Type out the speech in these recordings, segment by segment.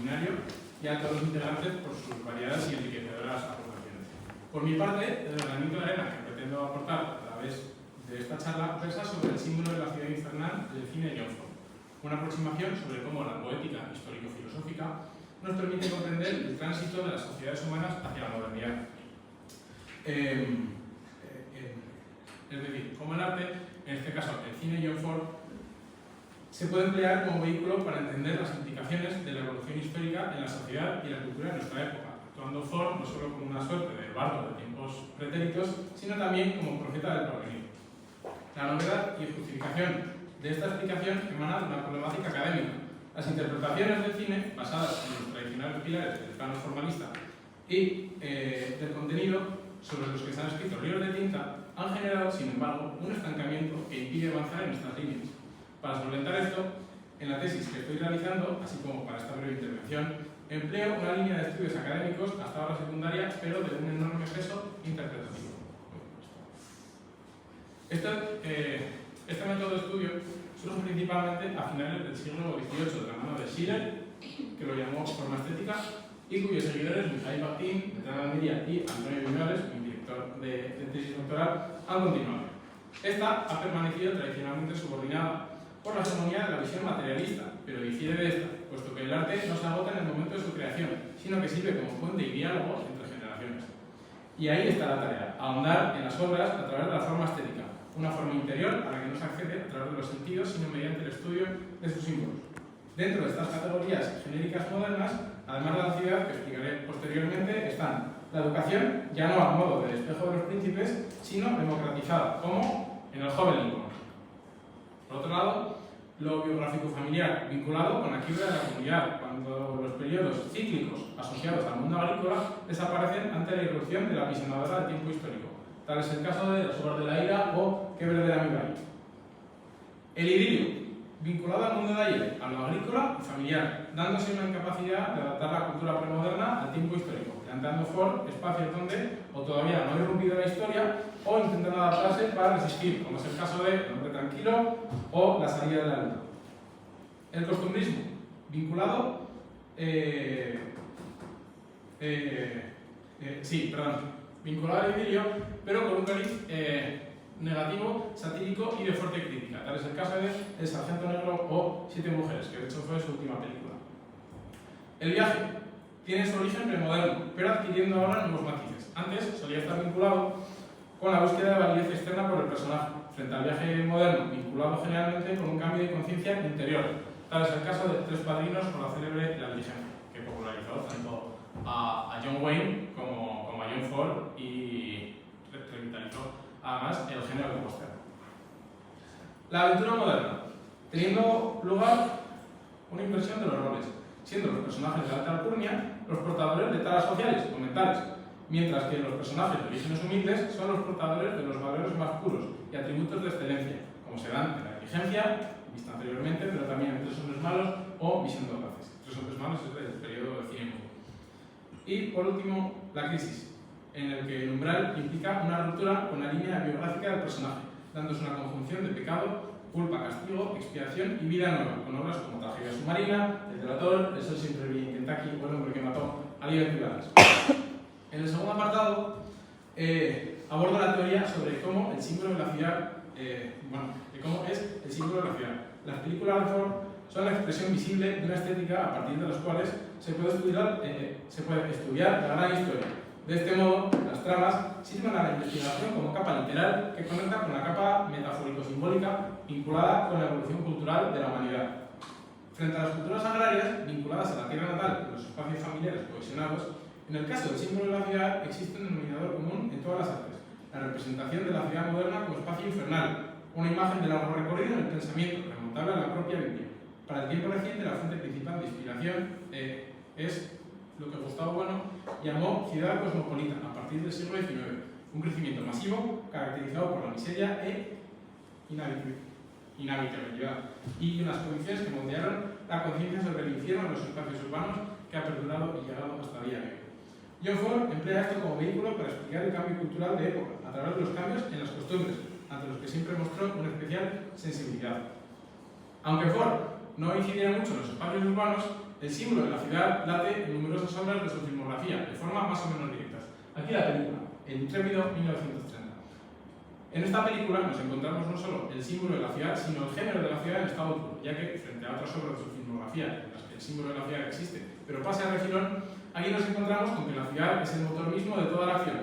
multidisciplinario y a todos los integrantes por sus variadas y enriquecedoras aportaciones. Por mi parte, el granito de arena que pretendo aportar a través de esta charla versa sobre el símbolo de la ciudad infernal del cine de John Ford, una aproximación sobre cómo la poética histórico-filosófica nos permite comprender el tránsito de las sociedades humanas hacia la modernidad. Es decir, cómo el arte, en este caso el cine de John Ford, se puede emplear como vehículo para entender las implicaciones de la evolución histórica en la sociedad y la cultura de nuestra época, actuando Ford no solo como una suerte de bardo de tiempos pretéritos, sino también como profeta del porvenir. La novedad y justificación de esta explicación emana de una problemática académica. Las interpretaciones del cine, basadas en los tradicionales pilares del plano formalista y del contenido sobre los que se han escrito ríos de tinta, han generado, sin embargo, un estancamiento que impide avanzar en estas líneas. Para solventar esto, en la tesis que estoy realizando, así como para esta breve intervención, empleo una línea de estudios académicos hasta ahora secundaria, pero de un enorme peso interpretativo. Este método de estudio surge principalmente a finales del siglo XVIII de la mano de Schiller, que lo llamó forma estética, y cuyos seguidores, Mikhail Bakhtin, Bertrand Media y Antonio Viñoles, mi director de tesis doctoral, han continuado. Esta ha permanecido tradicionalmente subordinada por la hegemonía de la visión materialista, pero difiere de esta, puesto que el arte no se agota en el momento de su creación, sino que sirve como puente y diálogo entre generaciones. Y ahí está la tarea, ahondar en las obras a través de la forma estética, una forma interior a la que no se accede a través de los sentidos, sino mediante el estudio de sus símbolos. Dentro de estas categorías genéricas modernas, además de la ciudad, que explicaré posteriormente, están la educación, ya no a modo del espejo de los príncipes, sino democratizada, como en el joven Lincoln. Por otro lado, lo biográfico familiar, vinculado con la quiebra de la comunidad, cuando los periodos cíclicos asociados al mundo agrícola desaparecen ante la irrupción de la apisonadora del tiempo histórico. Tal es el caso de Las Obras de la Ira o Qué verdadera mi valle. El idilio, vinculado al mundo de ayer, a lo agrícola y familiar, dándose una incapacidad de adaptar la cultura premoderna al tiempo histórico, planteando Ford espacios donde o todavía no ha irrumpido la historia o intentando adaptarse para resistir, como es el caso de El hombre tranquilo o La salida de la luna. El costumbrismo, vinculado vinculado al idilio, pero con un cariz negativo, satírico y de fuerte crítica. Tal es el caso de El sargento negro o Siete mujeres, que de hecho fue su última película. El viaje tiene su origen premoderno, pero adquiriendo ahora nuevos matices. Antes solía estar vinculado con la búsqueda de validez externa por el personaje, frente al viaje moderno, vinculado generalmente con un cambio de conciencia interior. Tal es el caso de Tres padrinos o la célebre La diligencia, que popularizó tanto a John Wayne como a John Ford y revitalizó además el género de western. La aventura moderna, teniendo lugar una inversión de los roles, siendo los personajes de alta alcurnia los portadores de taras sociales o mentales, mientras que los personajes de orígenes humildes son los portadores de los valores más puros y atributos de excelencia, como se dan en la diligencia, vista anteriormente, pero también en Tres hombres malos o Visión de Audaces. Tres hombres malos es del periodo de cine. Y por último, la crisis, en el que el umbral implica una ruptura con la línea biográfica del personaje, dándose una conjunción de pecado, culpa, castigo, expiación y vida nueva, con obras como Tragedia submarina, El delator, El sol siempre brilla en Kentucky o El hombre que mató a Liberty Balance. En el segundo apartado abordo la teoría sobre cómo el símbolo de la ciudad, de cómo es el símbolo de la ciudad. Las películas de Ford son la expresión visible de una estética a partir de las cuales se puede estudiar la gran historia. De este modo, las tramas sirven a la investigación como capa literal que conecta con la capa metafórico-simbólica vinculada con la evolución cultural de la humanidad. Frente a las culturas agrarias, vinculadas a la tierra natal y los espacios familiares cohesionados, en el caso del símbolo de la ciudad existe un denominador común en todas las artes: la representación de la ciudad moderna como espacio infernal, una imagen de largo recorrido en el pensamiento, remontable a la propia Biblia. Para el tiempo reciente, la fuente principal de inspiración es lo que Gustavo Bueno llamó ciudad cosmopolita a partir del siglo XIX, un crecimiento masivo caracterizado por la miseria e inhabitabilidad y unas condiciones que moldearon la conciencia sobre el infierno en los espacios urbanos que ha perdurado y llegado hasta el día de hoy. John Ford emplea esto como vehículo para explicar el cambio cultural de época, a través de los cambios en las costumbres, ante los que siempre mostró una especial sensibilidad. Aunque Ford no incidiera mucho en los espacios urbanos, el símbolo de la ciudad late en numerosas obras de su filmografía, de forma más o menos directa. Aquí la película, El intrépido 1930. En esta película nos encontramos no solo el símbolo de la ciudad, sino el género de la ciudad en estado puro, ya que frente a otras obras de su filmografía en las que el símbolo de la ciudad existe, pero pase a refilón, aquí nos encontramos con que la ciudad es el motor mismo de toda la acción.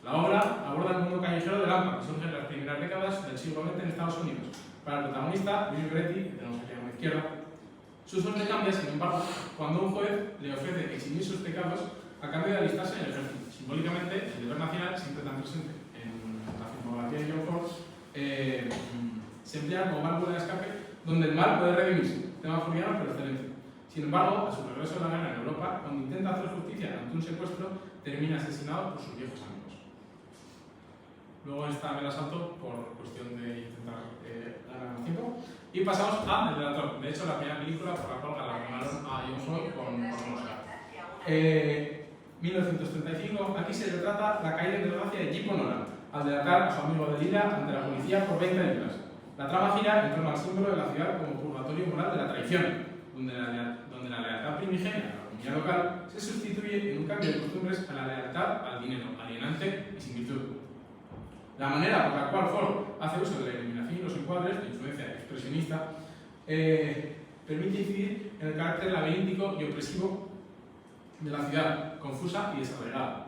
La obra aborda el mundo callejero de Lampa, que surge en las primeras décadas del siglo XX en Estados Unidos. Para el protagonista, Luis Beretti, que tenemos aquí a la izquierda, su suerte cambia, sin embargo, cuando un juez le ofrece eximir sus pecados a cambio de alistarse en el ejército. Simbólicamente, el deber nacional, siempre tan presente en la filmografía de John Ford, se emplea como válvula de escape donde el mal puede redimirse. Tema freudiano, pero excelente. Sin embargo, a su regreso a la guerra en Europa, cuando intenta hacer justicia ante un secuestro, termina asesinado por sus viejos amigos. Luego esta me la salto por cuestión de intentar ganar más tiempo. Y pasamos a El Delator. De hecho, la primera película por la cual galardonaron a John Ford con un Oscar. 1935, aquí se retrata la caída en desgracia de Jeep Nolan al delatar a su amigo de Lila ante la policía por 20 libras. La trama gira en torno al símbolo de la ciudad como purgatorio moral de la traición, donde la lealtad primigenia a la comunidad local se sustituye en un cambio de costumbres a la lealtad al dinero, alienante y sin virtud. La manera por la cual Ford hace uso de la iluminación y los encuadres, de influencia expresionista, permite incidir en el carácter laberíntico y opresivo de la ciudad, confusa y desarreglada.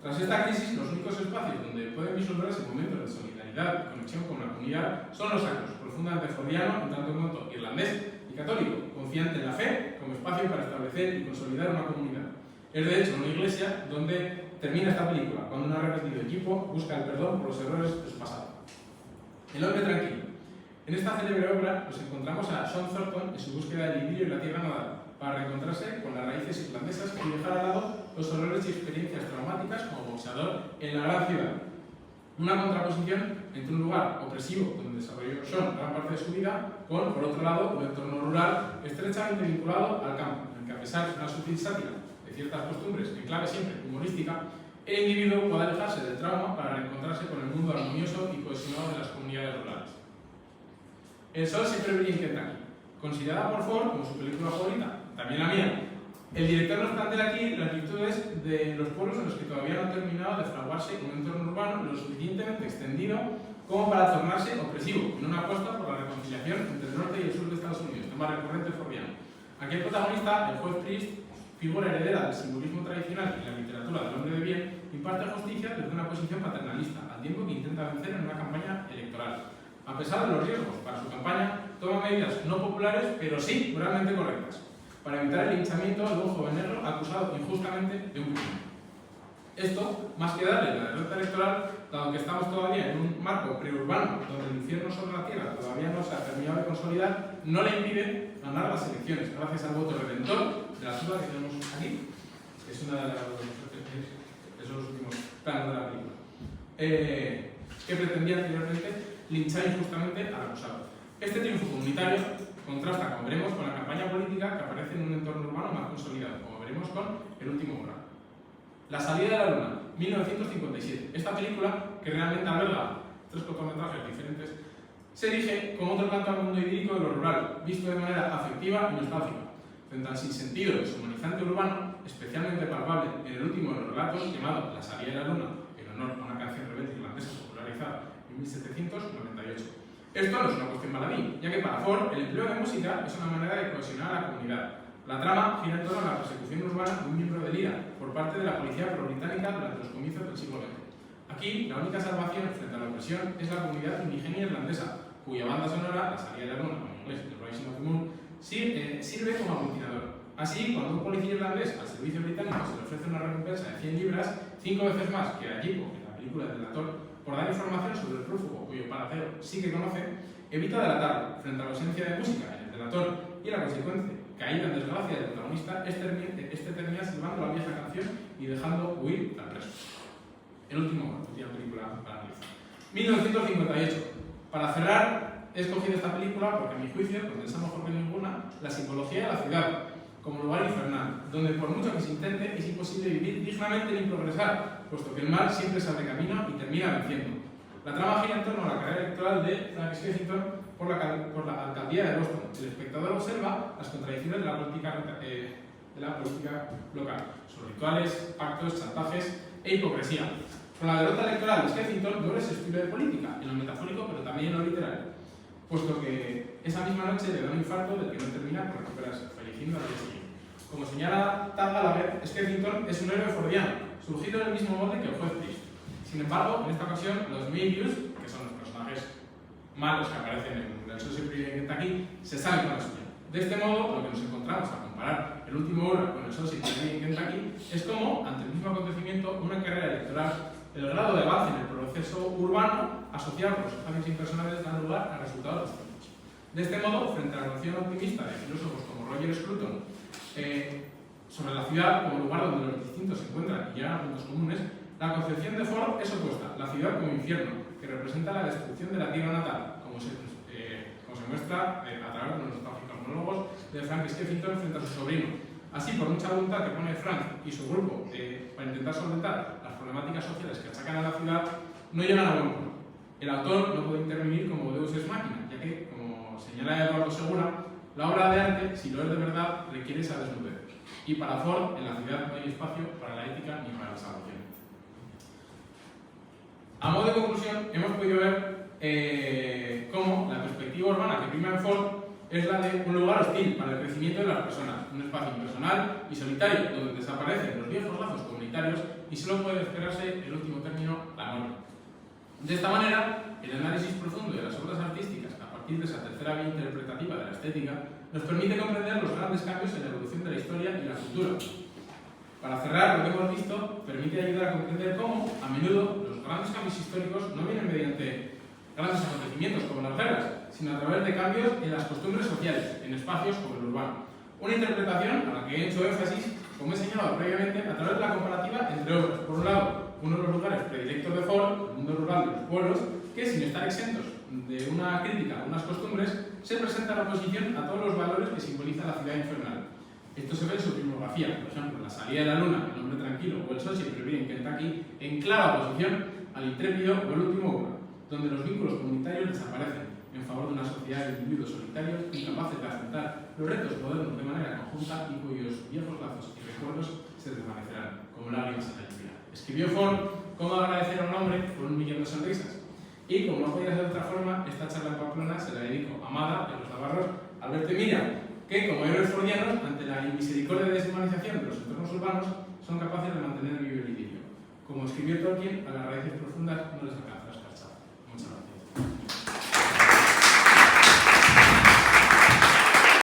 Tras esta crisis, los únicos espacios donde pueden vislumbrarse momentos de solidaridad y conexión con la comunidad son los sacros, profundamente fordiano, en tanto en cuanto irlandés y católico, confiante en la fe como espacio para establecer y consolidar una comunidad. Es de hecho una iglesia donde termina esta película, cuando un arrepentido equipo busca el perdón por los errores de su pasado. El hombre tranquilo. En esta célebre obra nos encontramos a Sean Thornton en su búsqueda del idilio en la tierra natal, para reencontrarse con las raíces irlandesas y dejar al lado los horrores y experiencias traumáticas como boxeador en la gran ciudad. Una contraposición entre un lugar opresivo donde desarrolló Sean gran parte de su vida, con, por otro lado, un entorno rural estrechamente vinculado al campo, en el que a pesar de una sutil sátira de ciertas costumbres, en clave siempre humorística, el individuo puede alejarse del trauma para reencontrarse con el mundo armonioso y cohesionado de las comunidades rurales. El sol siempre brilla en Kentucky, considerada por Ford como su película favorita, también la mía. El director nos plantea aquí las virtudes de los pueblos en los que todavía no ha terminado de fraguarse un entorno urbano lo suficientemente extendido como para tornarse opresivo, en una apuesta por la reconciliación entre el norte y el sur de Estados Unidos, tema recurrente fordiano. Aquí el protagonista, el juez Priest, figura heredera del simbolismo tradicional y la literatura del hombre de bien, imparte justicia desde una posición paternalista, al tiempo que intenta vencer en una campaña electoral. A pesar de los riesgos para su campaña, toma medidas no populares, pero sí moralmente correctas, para evitar el linchamiento de un joven negro acusado injustamente de un crimen. Esto, más que darle la derrota electoral, dado que estamos todavía en un marco preurbano donde el infierno sobre la tierra todavía no se ha terminado de consolidar, no le impide ganar las elecciones, gracias al voto redentor de la suba que tenemos aquí, que es una de esos últimos planos de la película, que pretendía anteriormente linchar injustamente al acusado. Este triunfo comunitario contrasta, como veremos, con la campaña política que aparece en un entorno urbano más consolidado, como veremos con El último huracán. La salida de la luna, 1957. Esta película, que realmente alberga 3 cortometrajes diferentes, se erige como otro canto al mundo idílico de lo rural, visto de manera afectiva y nostálgica, frente al sinsentido deshumanizante urbano, especialmente palpable en el último de los relatos, llamado La salida de la luna, en honor a una canción rebelde irlandesa popularizada en 1798. Esto no es una cuestión baladí, ya que para Ford el empleo de música es una manera de cohesionar a la comunidad. La trama gira en torno a la persecución urbana de un miembro de Lira por parte de la policía pro-británica durante los comienzos del siglo XX. Aquí, la única salvación frente a la opresión es la comunidad indigenia irlandesa, cuya banda sonora, La salida de la luna, o en inglés The Rising of the Moon, sirve como aglutinador. Así, cuando un policía irlandés al servicio británico se le ofrece una recompensa de 100 libras, 5 veces más que a Jeep, en la película del Delator, por dar información sobre el prófugo cuyo paradero sí que conoce, evita delatarlo frente a la ausencia de música en el Delator y la consecuente caída en desgracia del protagonista, este termina silbando la vieja canción y dejando huir al preso. La última película para analizar. 1958. Para cerrar, he escogido esta película porque, a mi juicio, condensa mejor que ninguna la simbología de la ciudad, como lugar infernal, donde por mucho que se intente es imposible vivir dignamente ni progresar, puesto que el mal siempre se abre camino y termina venciendo. La trama gira en torno a la carrera electoral de Frank Skeffington, por la alcaldía de Boston. El espectador observa las contradicciones de la política local, sus rituales, pactos, chantajes e hipocresía. Con la derrota electoral de Skeffington no es su estilo de política, en lo metafórico pero también en lo literal, puesto que esa misma noche le da un infarto del que no termina por recuperarse, falleciendo al día siguiente. Como señala Tad Gallagher, Skeffington es un héroe fordiano, surgido en el mismo molde que el juez Priest. Sin embargo, en esta ocasión, los Mayhews, que son los personajes malos que aparecen en el socio de Kentucky, se salen con la suya. De este modo, lo que nos encontramos al comparar el último hora con el socio de Kentucky es como, ante el mismo acontecimiento, una carrera electoral, el grado de avance en el proceso urbano asociado con los espacios impersonales dan lugar a resultados distintos. De este modo, frente a la noción optimista de filósofos como Roger Scruton sobre la ciudad como lugar donde los distintos se encuentran y llegan a puntos comunes, la concepción de Ford es opuesta, la ciudad como infierno, que representa la destrucción de la tierra natal, como se muestra a través de los nostálgicos monólogos de Frank Skeffington frente a su sobrino. Así, por mucha voluntad que pone Frank y su grupo para intentar solventar las problemáticas sociales que achacan a la ciudad, no llegan a buen puerto. El autor no puede intervenir como Deus ex machina, ya que, como señala Eduardo Segura, la obra de arte, si lo es de verdad, requiere esa desnudez. Y para Ford, en la ciudad no hay espacio para la ética ni para la salvación. A modo de conclusión, hemos podido ver cómo la perspectiva urbana que prima en Ford es la de un lugar hostil para el crecimiento de las personas, un espacio impersonal y solitario, donde desaparecen los viejos lazos comunitarios y solo puede esperarse, en último término, la muerte. De esta manera, el análisis profundo de las obras artísticas a partir de esa tercera vía interpretativa de la estética nos permite comprender los grandes cambios en la evolución de la historia y la cultura. Para cerrar lo que hemos visto, permite ayudar a comprender cómo, a menudo, los grandes cambios históricos no vienen mediante grandes acontecimientos como las guerras, sino a través de cambios en las costumbres sociales, en espacios como el urbano. Una interpretación a la que he hecho énfasis, como he señalado previamente, a través de la comparativa entre obras. Por un lado, uno de los lugares predilectos de Ford, el mundo rural de los pueblos, que sin estar exentos de una crítica a unas costumbres, se presenta en oposición a todos los valores que simboliza la ciudad infernal. Esto se ve en su filmografía, por ejemplo, La salida de la luna, El hombre tranquilo o El sol siempre vive en Kentucky, en clara oposición al intrépido o El último hombre, donde los vínculos comunitarios desaparecen en favor de una sociedad de individuos solitarios incapaces de afrontar los retos modernos de manera conjunta y cuyos viejos lazos y recuerdos se desvanecerán como lágrimas en la lluvia. Escribió Ford cómo agradecer a un hombre por 1.000.000 de sonrisas. Y como no podía ser de otra forma, esta charla en Pamplona se la dedico a Amada, de los navarros, Alberto y Miriam, que como héroes fordianos, ante la inmisericordia de deshumanización de los entornos urbanos, son capaces de mantener vivo el idilio. Como escribió Tolkien, a las raíces profundas no les alcanza.